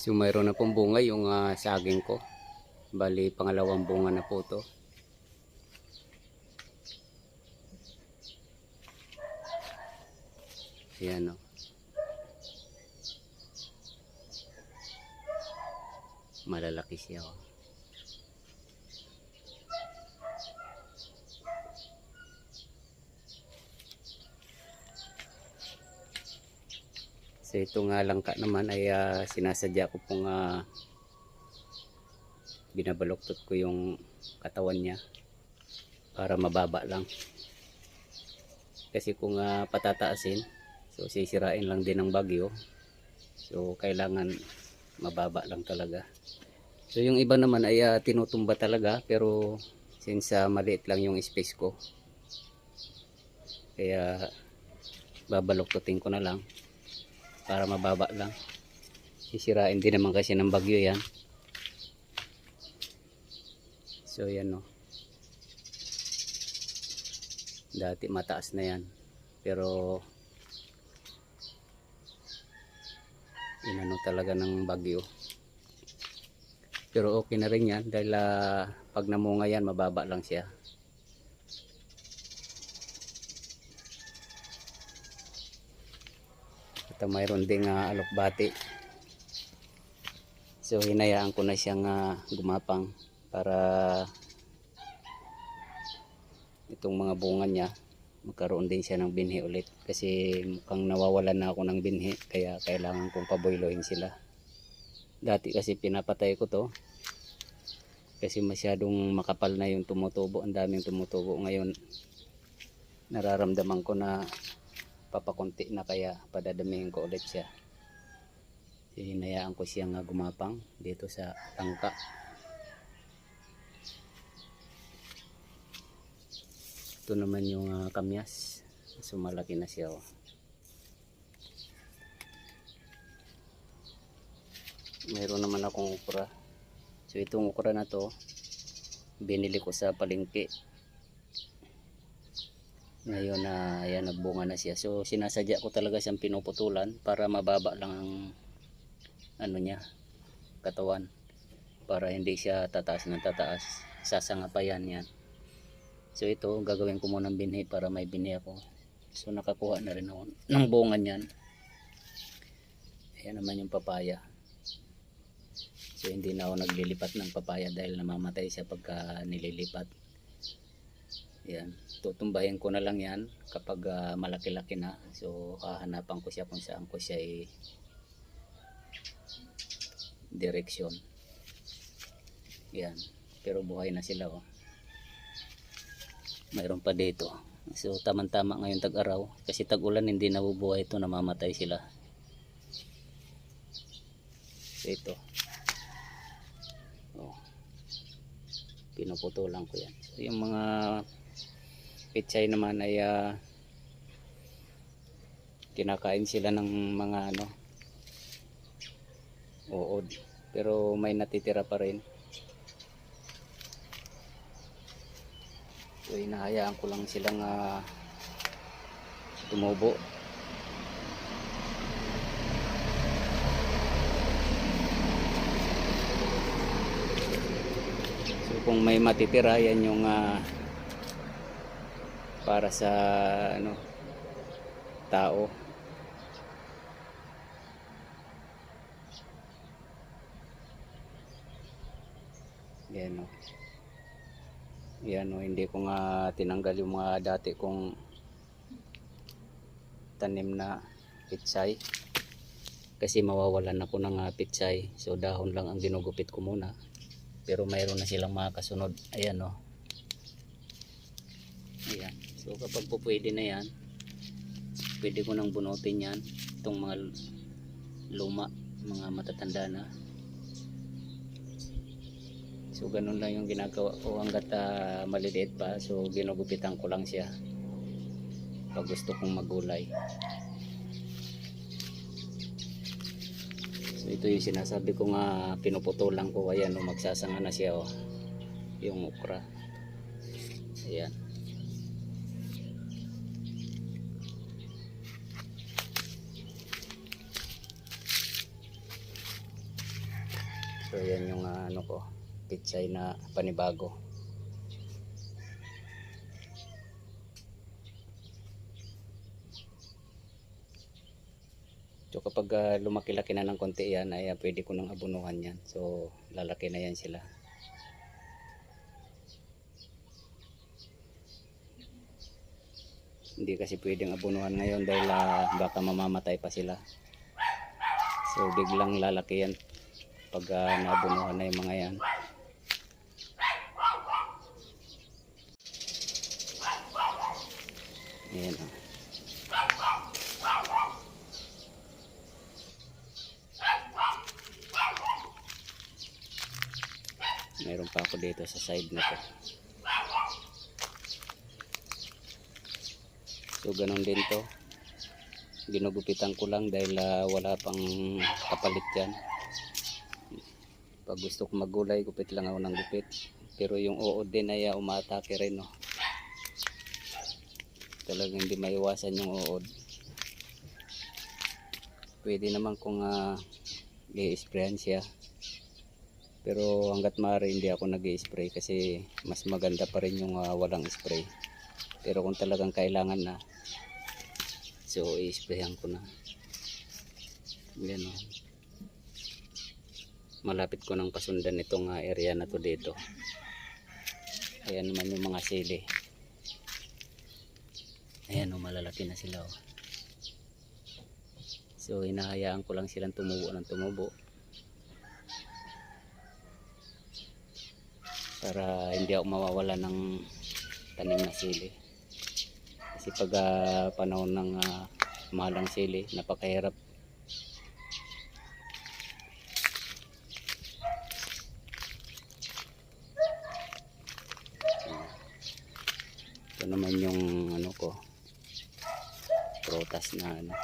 So mayroon na pong bunga yung saging ko. Bali pangalawang bunga na po to. Ayan o. Malalaki siya o. So ito nga langka naman ay sinasadya ko pong binabaluktot ko yung katawan niya para mababa lang. Kasi kung patataasin, so sisirain lang din ng bagyo. So kailangan mababa lang talaga. So yung iba naman ay tinutumba talaga, pero since maliit lang yung space ko, kaya babaluktutin ko na lang para mababa lang. Sisirain din naman kasi ng bagyo yan. So yan o. Dati mataas na yan, pero inano talaga ng bagyo. Pero okay na rin yan dahil pag namunga yan mababa lang siya. At mayroon ding alokbati. So hinayaan ko na siyang gumapang para itong mga bunga niya magkaroon din siya ng binhi ulit. Kasi mukhang nawawalan na ako ng binhi, kaya kailangan kong paboylohin sila. Dati kasi pinapatay ko to kasi masyadong makapal na yung tumutubo, ang daming tumutubo. Ngayon nararamdaman ko na papakunti na, kaya padadamihin ko ulit siya. Hinayaan ko siyang gumapang dito sa tangka. Ito naman yung kamyas, so malaki na siya oh. Mayroon naman akong okra. So itong okra na to binili ko sa palengke. Ngayon ayan, nagbunga na siya. So sinasadya ko talaga siyang pinuputulan para mababa lang ang ano niya, katawan, para hindi siya tataas ng tataas. Sasangapayan yan. So ito gagawin ko muna ng binhi para may binhi ako. So nakakuha na rin ako ng bunga niyan. Ayan naman yung papaya. So hindi na ako naglilipat ng papaya dahil namamatay siya pagka nililipat. Yan, tutumbahin ko na lang yan kapag malaki-laki na. So hahanapan ko siya kung saan ko siya direksyon. Yan, pero buhay na sila oh. Mayroon pa dito. So tamang-tama ngayon tag-araw, kasi tag-ulan hindi nabubuhay ito, namamatay sila. So ito oh, pinuputulan ko yan. So yung mga pitsay naman ay kinakain sila ng mga uod, pero may natitira pa rin. So hinahayaan ko lang silang tumubo. So kung may matitira, yan yung para sa tao. Yan o. Yan o, hindi ko nga tinanggal yung mga dati kong tanim na pitsay kasi mawawalan ako ng pitsay. So dahon lang ang ginugupit ko muna, pero mayroon na silang mga kasunod. Ayan o. Ayan. So kapag po pwede na yan, pwede ko nang bunutin yan, itong mga luma, mga matatanda na. So ganun lang yung ginagawa ko hanggat maliliit pa. So ginugupitan ko lang siya pag gusto kong magulay. So ito yung sinasabi ko nga, pinuputulan ko. Ayan o, magsasanga na siya o, yung okra. Ayan. So yan yung ano ko, pitsay na panibago. So kapag lumaki-laki na ng konti yan, ay pwede ko nang abunuhan yan. So lalaki na yan sila. Hindi kasi pwedeng abunuhan ngayon dahil baka mamamatay pa sila. So biglang lalaki yan pag naabunuhan na yung mga yan. Ayan o. Mayroon pa ako dito sa side na to. So ganun din to. Ginugupitan ko lang dahil wala pang kapalit yan. Pag gusto ko magulay, gupit lang ako ng gupit. Pero yung uod din ay umaatake rin, no. Talagang hindi maiwasan yung uod. Pwede naman kung i-sprayan siya. Pero hanggat maaari hindi ako nag-i-spray kasi mas maganda pa rin yung walang spray. Pero kung talagang kailangan na, so i-sprayan ko na. Yan, oh. Malapit ko nang pasundan itong area na to dito. Ayan naman yung mga sili. Ayan, oh, malalaki na sila, oh. So hinahayaan ko lang silang tumubo ng tumubo para hindi ako mawawala ng tanim na sili. Kasi pag panahon ng mahalang sili, napakahirap. Ito naman yung ano ko, prutas na ano,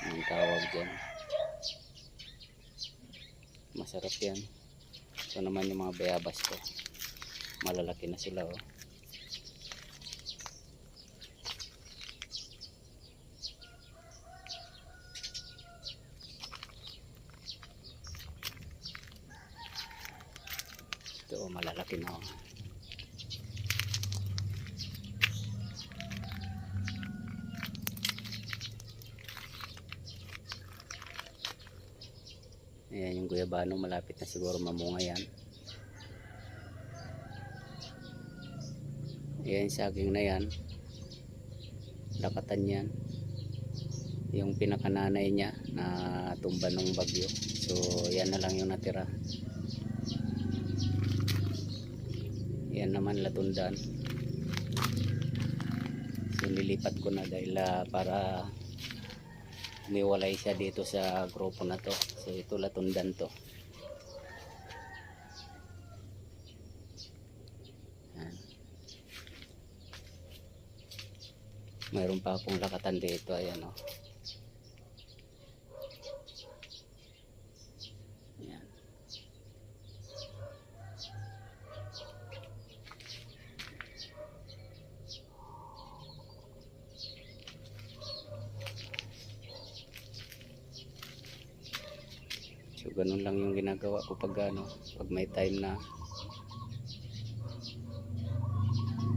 ang tawag dyan. Masarap yan. Ito naman yung mga bayabas ko. Malalaki na sila, oh. Ito, malalaki na, oh. Ayan yung guyabano, malapit na siguro mamunga yan. Ayan yung saging na yan, lakatan yan. Yung pinakananay niya na tumba ng bagyo. So yan na lang yung natira. Yan naman latundan. So nilipat ko na dahil para umiwalay siya dito sa grupo na to. So ito latundan to. Yan. Mayroon pa akong lakatan dito, ayan, oh. Yan. So ganun lang yung ginagawa ko pag pag may time na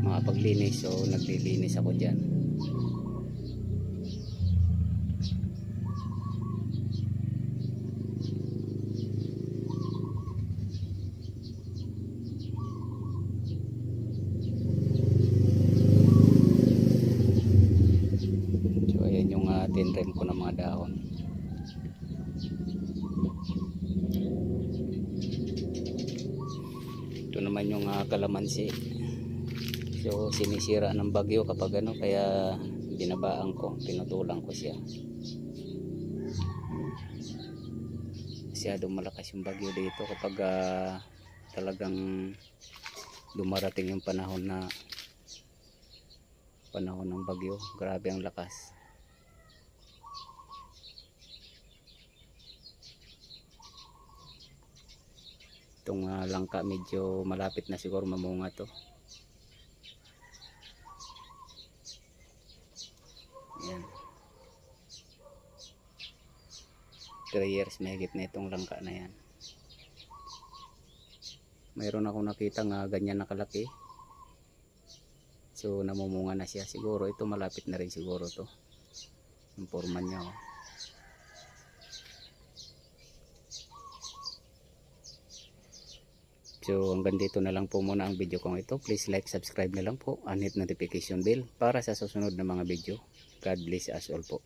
makapaglinis, so naglilinis ako dyan. So ayan yung tinrem ko ng mga dahon. Ito naman yung kalamansi. So sinisira ng bagyo kapag kaya binabaan ko, pinutulang ko siya. Masyadong malakas yung bagyo dito kapag talagang dumarating yung panahon ng bagyo. Grabe ang lakas. Itong langka medyo malapit na siguro mamunga to. Yan. 3 years mahigit na itong langka na yan. Mayroon akong nakita nga ganyan nakalaki. So namumunga na siya. Siguro ito malapit na rin siguro to. Yung forma niya oh. So hanggang dito na lang po muna ang video kong ito. Please like, subscribe na lang po and hit notification bell para sa susunod na mga video. God bless us all po.